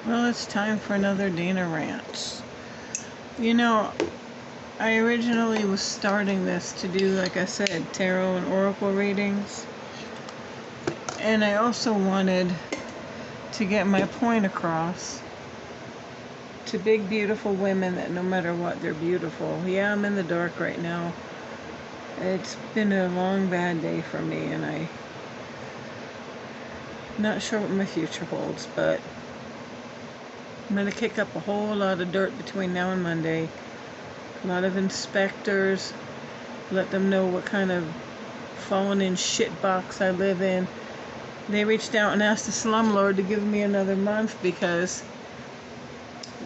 Well, it's time for another Dana Rants. You know, I originally was starting this to do, like I said, tarot and oracle readings. And I also wanted to get my point across to big, beautiful women that no matter what, they're beautiful. Yeah, I'm in the dark right now. It's been a long, bad day for me, and I'm not sure what my future holds, but I'm going to kick up a whole lot of dirt between now and Monday. A lot of inspectors, let them know what kind of fallen in shit box I live in. They reached out and asked the slumlord to give me another month because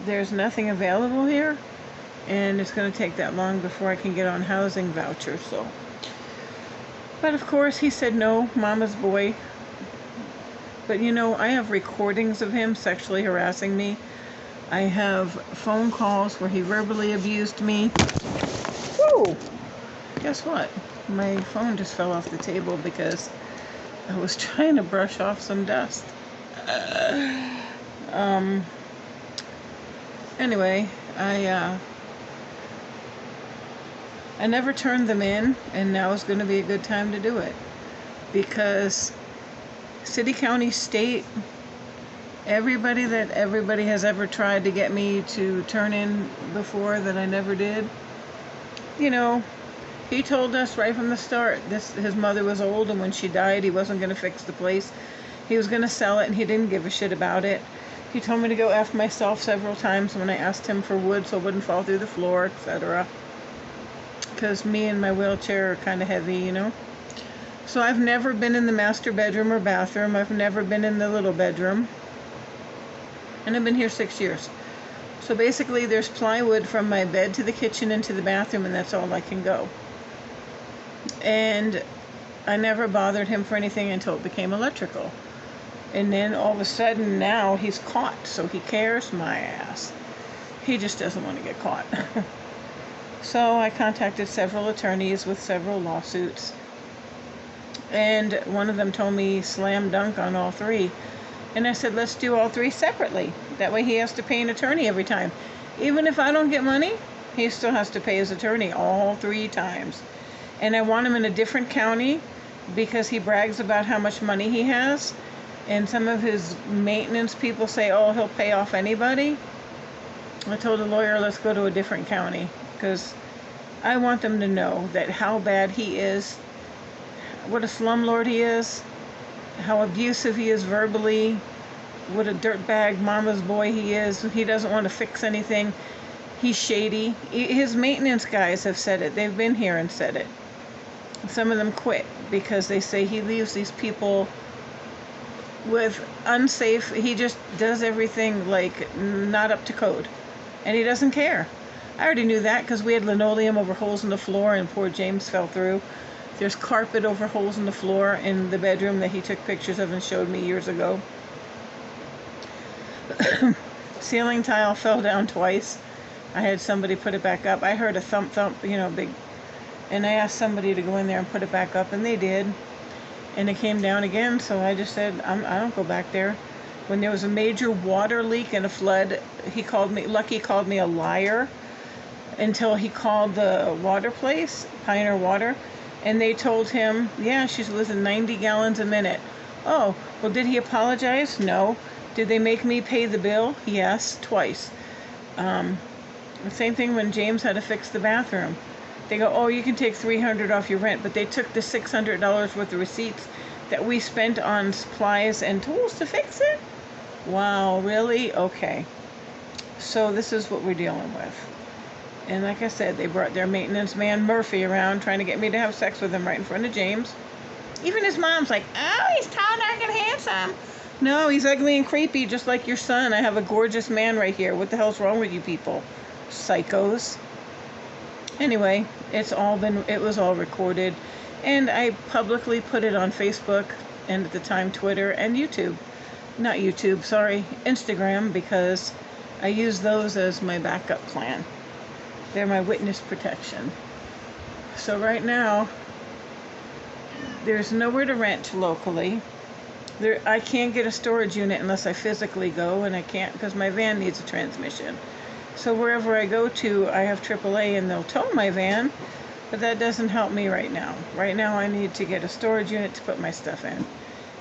there's nothing available here, and it's going to take that long before I can get on housing vouchers. So, but of course he said no, mama's boy. But you know, I have recordings of him sexually harassing me. I have phone calls where he verbally abused me. Whoa! Guess what? My phone just fell off the table because I was trying to brush off some dust. Anyway, I never turned them in, and now is going to be a good time to do it. Because city, county, state, everybody has ever tried to get me to turn in before that I never did. You know, he told us right from the start, his mother was old, and when she died, he wasn't going to fix the place. He was going to sell it, and he didn't give a shit about it. He told me to go F myself several times when I asked him for wood so it wouldn't fall through the floor, etc. Because me and my wheelchair are kind of heavy, you know. So I've never been in the master bedroom or bathroom. I've never been in the little bedroom. And I've been here 6 years. So basically there's plywood from my bed to the kitchen into the bathroom, and that's all I can go. And I never bothered him for anything until it became electrical. And then all of a sudden now he's caught, so he cares my ass. He just doesn't want to get caught. So I contacted several attorneys with several lawsuits. And one of them told me slam dunk on all three. And I said, let's do all three separately. That way he has to pay an attorney every time. Even if I don't get money, he still has to pay his attorney all 3 times. And I want him in a different county because he brags about how much money he has. And some of his maintenance people say, oh, he'll pay off anybody. I told the lawyer, let's go to a different county. Because I want them to know that how bad he is, what a slumlord he is, how abusive he is verbally, what a dirtbag mama's boy he is. He doesn't want to fix anything. He's shady. His maintenance guys have said it. They've been here and said it. Some of them quit because they say he leaves these people with unsafe, he just does everything like not up to code. And he doesn't care. I already knew that because we had linoleum over holes in the floor and poor James fell through. There's carpet over holes in the floor in the bedroom that he took pictures of and showed me years ago. Ceiling tile fell down twice. I had somebody put it back up. I heard a thump, you know, big. And I asked somebody to go in there and put it back up, and they did. And it came down again, so I just said, I don't go back there. When there was a major water leak and a flood, Lucky called me a liar until he called the water place, Pioneer Water. And they told him, yeah, she's losing 90 gallons a minute. Oh, well, did he apologize? No. Did they make me pay the bill? Yes, twice. The same thing when James had to fix the bathroom. They go, oh, you can take $300 off your rent, but they took the $600 worth of receipts that we spent on supplies and tools to fix it? Wow, really? Okay. So this is what we're dealing with. And like I said, they brought their maintenance man, Murphy, around trying to get me to have sex with him right in front of James. Even his mom's like, oh, he's tall, dark, and handsome. No, he's ugly and creepy, just like your son. I have a gorgeous man right here. What the hell's wrong with you people? Psychos. Anyway, it was all recorded. And I publicly put it on Facebook, and at the time Twitter and YouTube. Not YouTube, sorry, Instagram, because I use those as my backup plan. They're my witness protection. So right now, there's nowhere to rent locally. I can't get a storage unit unless I physically go, and I can't because my van needs a transmission. So wherever I go to, I have AAA and they'll tow my van, but that doesn't help me right now. Right now I need to get a storage unit to put my stuff in.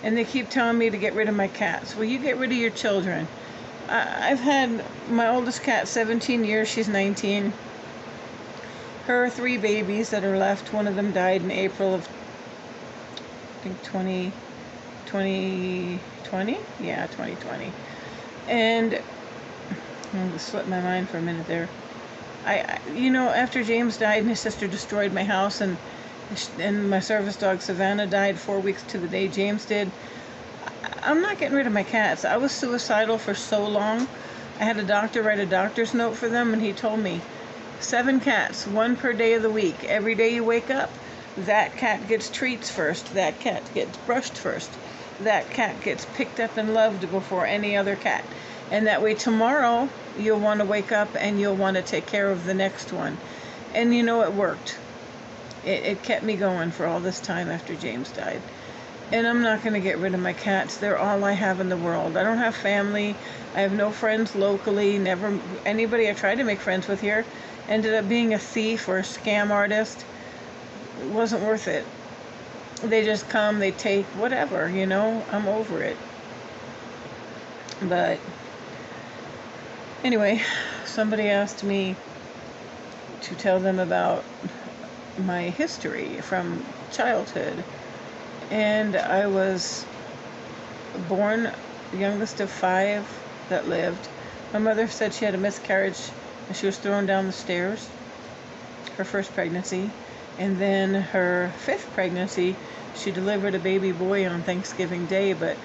And they keep telling me to get rid of my cats. Well, you get rid of your children. I've had my oldest cat 17 years, she's 19. Her 3 babies that are left, one of them died in April of, I think 2020? Yeah, 2020. And I'm going to slip my mind for a minute there. After James died and his sister destroyed my house, and my service dog Savannah died 4 weeks to the day James did, I'm not getting rid of my cats. I was suicidal for so long. I had a doctor write a doctor's note for them, and he told me 7 cats, 1 per day of the week. Every day you wake up, that cat gets treats first, that cat gets brushed first, that cat gets picked up and loved before any other cat. And that way tomorrow you'll want to wake up and you'll want to take care of the next one. And it worked. It kept me going for all this time after James died. And I'm not going to get rid of my cats. They're all I have in the world. I don't have family. I have no friends locally. Never anybody I tried to make friends with here ended up being a thief or a scam artist. It wasn't worth it. They just come, they take whatever, I'm over it. But anyway, somebody asked me to tell them about my history from childhood. And I was born the youngest of 5 that lived. My mother said she had a miscarriage and she was thrown down the stairs, her first pregnancy. And then her 5th pregnancy, she delivered a baby boy on Thanksgiving Day, but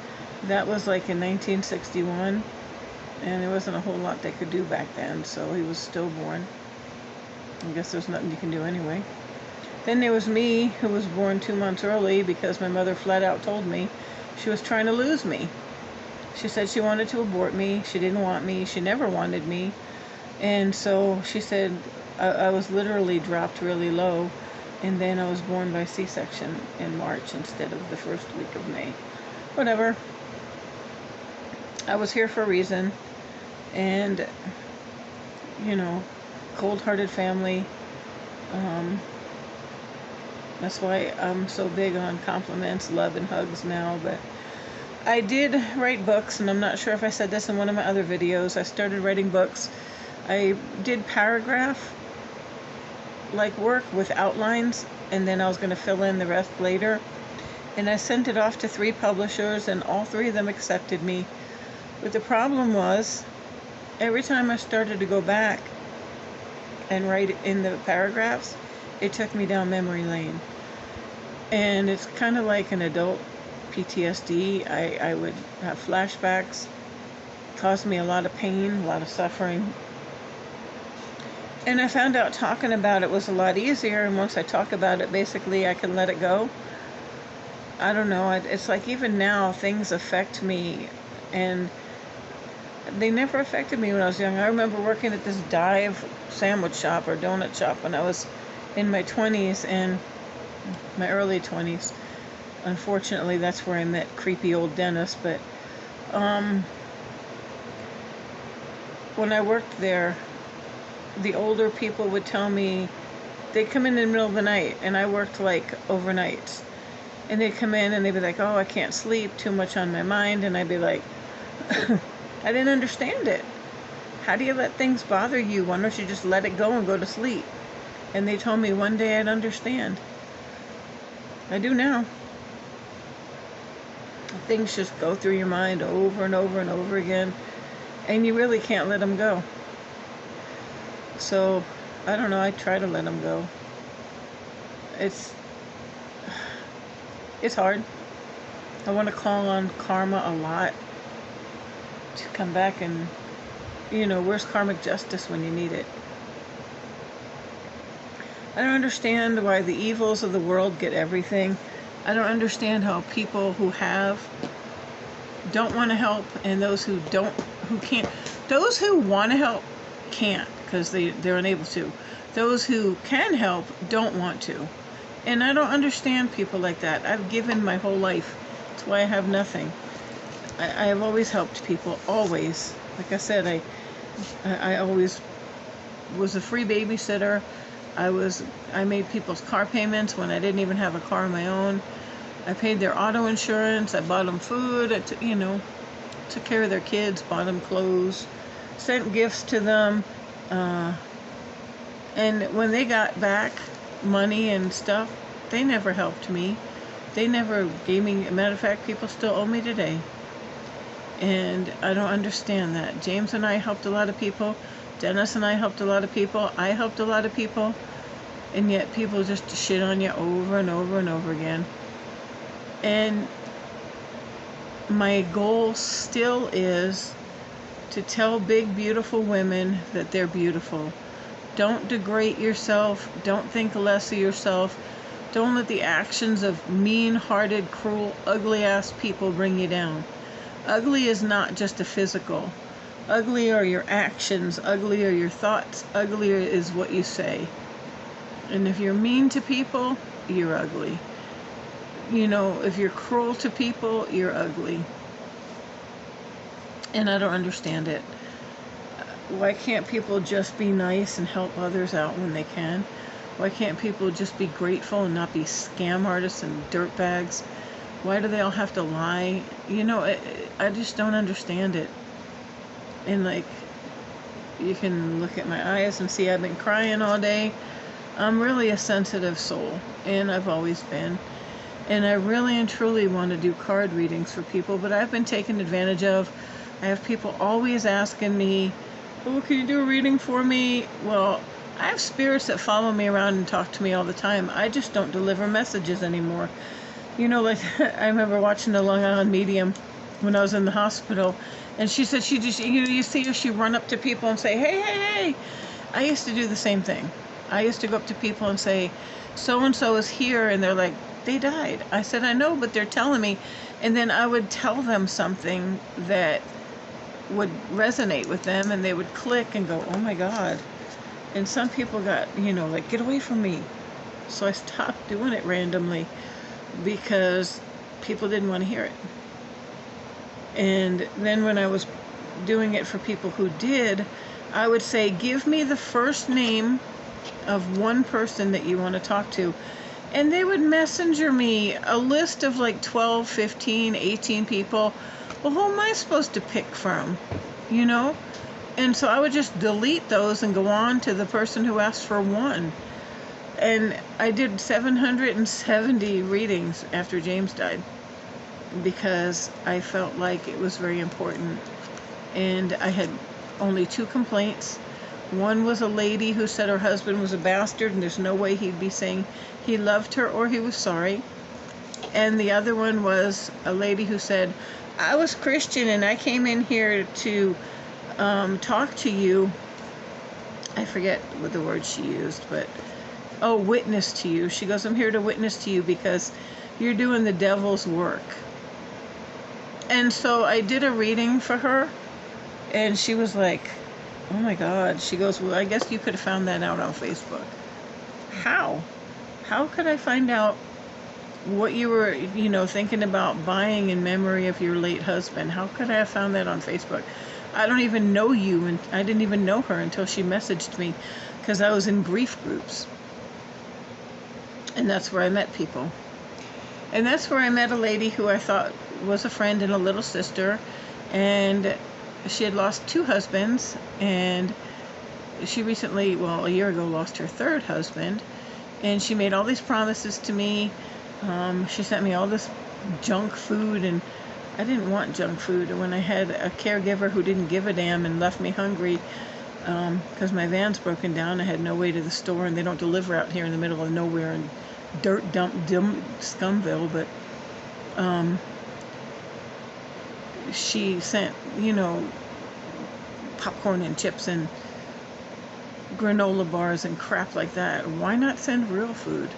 that was like in 1961. And there wasn't a whole lot they could do back then, so he was stillborn. I guess there's nothing you can do anyway. Then there was me, who was born 2 months early because my mother flat out told me she was trying to lose me. She said she wanted to abort me. She didn't want me. She never wanted me. And so she said I was literally dropped really low. And then I was born by C-section in March instead of the first week of May. Whatever. I was here for a reason. And, cold-hearted family. That's why I'm so big on compliments, love, and hugs now. But I did write books, and I'm not sure if I said this in one of my other videos. I started writing books. I did paragraph work with outlines, and then I was going to fill in the rest later. And I sent it off to 3 publishers, and all 3 of them accepted me. But the problem was, every time I started to go back and write in the paragraphs, it took me down memory lane. And it's kind of like an adult PTSD. I would have flashbacks, caused me a lot of pain, a lot of suffering. And I found out talking about it was a lot easier, and once I talk about it, basically I can let it go. I don't know, it's like even now things affect me, and they never affected me when I was young. I remember working at this dive sandwich shop or donut shop when I was in my 20s and my early 20s. Unfortunately, that's where I met creepy old Dennis, but when I worked there, the older people would tell me, they'd come in the middle of the night, and I worked overnights, and they'd come in and they'd be like, oh, I can't sleep, too much on my mind, and I'd be like, I didn't understand it. How do you let things bother you? Why don't you just let it go and go to sleep? And they told me one day I'd understand. I do now. Things just go through your mind over and over and over again, and you really can't let them go. So, I don't know, I try to let them go. It's hard. I want to call on karma a lot to come back and, where's karmic justice when you need it? I don't understand why the evils of the world get everything. I don't understand how people who don't want to help, and those who can't, those who want to help can't because they're unable to. Those who can help don't want to. And I don't understand people like that. I've given my whole life That's why I have nothing. I have always helped people, always. Like I said, I always was a free babysitter. I made people's car payments when I didn't even have a car of my own. I paid their auto insurance. I bought them food. Took care of their kids, bought them clothes, sent gifts to them. And when they got back money and stuff, they never helped me. They never gave me, a matter of fact, people still owe me today. And I don't understand that. James and I helped a lot of people. Dennis and I helped a lot of people. I helped a lot of people. And yet people just shit on you over and over and over again. And my goal still is to tell big, beautiful women that they're beautiful. Don't degrade yourself. Don't think less of yourself. Don't let the actions of mean-hearted, cruel, ugly-ass people bring you down. Ugly is not just a physical. Ugly are your actions. Ugly are your thoughts. Ugly is what you say. And if you're mean to people, you're ugly. If you're cruel to people, you're ugly. And I don't understand it. Why can't people just be nice and help others out when they can? Why can't people just be grateful and not be scam artists and dirtbags? Why do they all have to lie? I just don't understand it. And you can look at my eyes and see I've been crying all day. I'm really a sensitive soul, and I've always been. And I really and truly want to do card readings for people, but I've been taken advantage of. I have people always asking me, "Oh, can you do a reading for me?" Well, I have spirits that follow me around and talk to me all the time. I just don't deliver messages anymore. I remember watching the Long Island Medium when I was in the hospital, and she said she just, you see her, she run up to people and say, "Hey, hey, hey." I used to do the same thing. I used to go up to people and say, "So-and-so is here," and they're like, "They died." I said, "I know, but they're telling me." And then I would tell them something that would resonate with them, and they would click and go, "Oh my God." And some people got, "Get away from me." So I stopped doing it randomly because people didn't want to hear it. And then when I was doing it for people who did, I would say, "Give me the first name of one person that you want to talk to." And they would messenger me a list of 12, 15, 18 people. Well, who am I supposed to pick from? And so I would just delete those and go on to the person who asked for one. And I did 770 readings after James died because I felt like it was very important. And I had only 2 complaints. One was a lady who said her husband was a bastard and there's no way he'd be saying he loved her or he was sorry. And the other one was a lady who said, "I was Christian and I came in here to talk to you." I forget what the word she used, but witness to you. She goes, "I'm here to witness to you because you're doing the devil's work." And so I did a reading for her, and she was like, "Oh my God." She goes, "Well, I guess you could have found that out on Facebook." How? How could I find out what you were, thinking about buying in memory of your late husband? How could I have found that on Facebook? I don't even know you, and I didn't even know her until she messaged me because I was in grief groups. And that's where I met people. And that's where I met a lady who I thought was a friend and a little sister, and she had lost 2 husbands, and she recently, a year ago, lost her 3rd husband, and she made all these promises to me. She sent me all this junk food, and I didn't want junk food. And when I had a caregiver who didn't give a damn and left me hungry because my van's broken down, I had no way to the store, and they don't deliver out here in the middle of nowhere in dirt dump Scumville, but she sent, popcorn and chips and granola bars and crap like that. Why not send real food?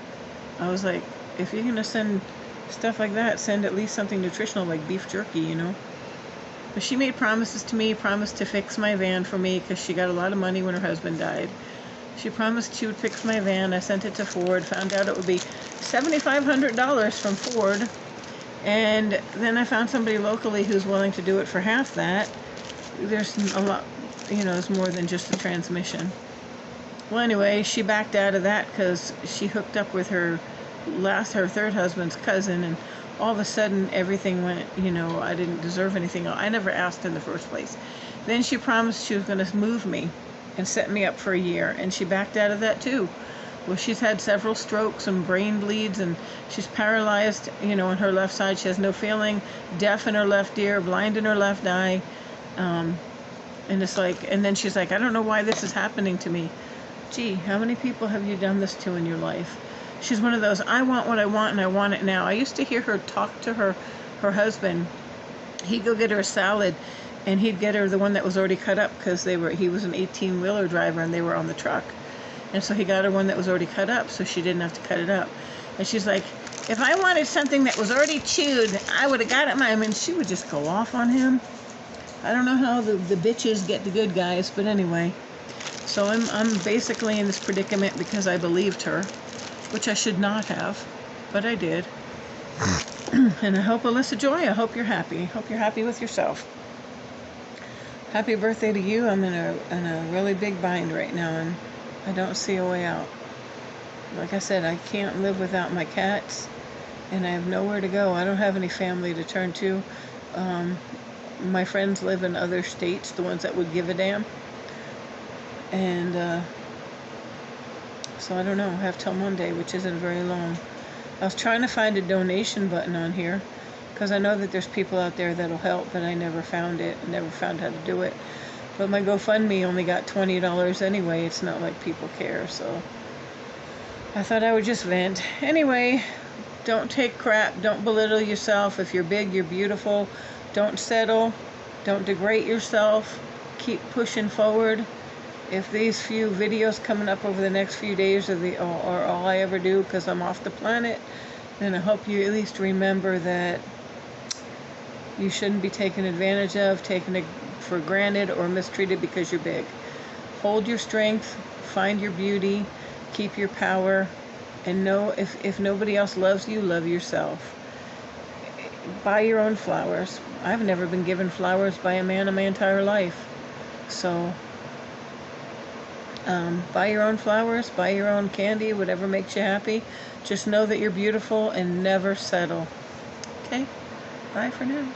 I was like, if you're gonna send stuff like that, send at least something nutritional like beef jerky, But she made promises to me, promised to fix my van for me because she got a lot of money when her husband died. She promised she would fix my van. I sent it to Ford, found out it would be $7,500 from Ford. And then I found somebody locally who's willing to do it for half that. There's a lot, there's more than just the transmission. Well, anyway, she backed out of that because she hooked up with her third husband's cousin, and all of a sudden everything went, I didn't deserve anything. I never asked in the first place. Then she promised she was going to move me and set me up for a year, and she backed out of that too. Well, she's had several strokes and brain bleeds, and she's paralyzed, on her left side. She has no feeling, deaf in her left ear, blind in her left eye. And it's like, and then she's like, I don't know why this is happening to me. Gee, how many people have you done this to in your life? She's one of those, I want what I want and I want it now. I used to hear her talk to her husband. He'd go get her a salad, and he'd get her the one that was already cut up because he was an 18-wheeler driver and they were on the truck. And so he got her one that was already cut up so she didn't have to cut it up. And she's like, if I wanted something that was already chewed, I would have got it. I mean, she would just go off on him. I don't know how the bitches get the good guys, but anyway. So I'm basically in this predicament because I believed her, which I should not have, but I did. And I hope, Alyssa Joy, I hope you're happy. Hope you're happy with yourself. Happy birthday to you. I'm in a really big bind right now, and I don't see a way out. Like I said, I can't live without my cats, and I have nowhere to go. I don't have any family to turn to. My friends live in other states, the ones that would give a damn. And so I don't know. I have till Monday, which isn't very long. I was trying to find a donation button on here because I know that there's people out there that'll help, but I never found it. I never found how to do it. But my GoFundMe only got $20 anyway. It's not like people care, so I thought I would just vent. Anyway, don't take crap. Don't belittle yourself. If you're big, you're beautiful. Don't settle. Don't degrade yourself. Keep pushing forward. If these few videos coming up over the next few days are all I ever do because I'm off the planet, then I hope you at least remember that you shouldn't be taken advantage of, taken for granted, or mistreated because you're big. Hold your strength, find your beauty, keep your power, and know if nobody else loves you, love yourself. Buy your own flowers. I've never been given flowers by a man in my entire life. So buy your own flowers, buy your own candy, whatever makes you happy. Just know that you're beautiful and never settle. Okay? Bye for now.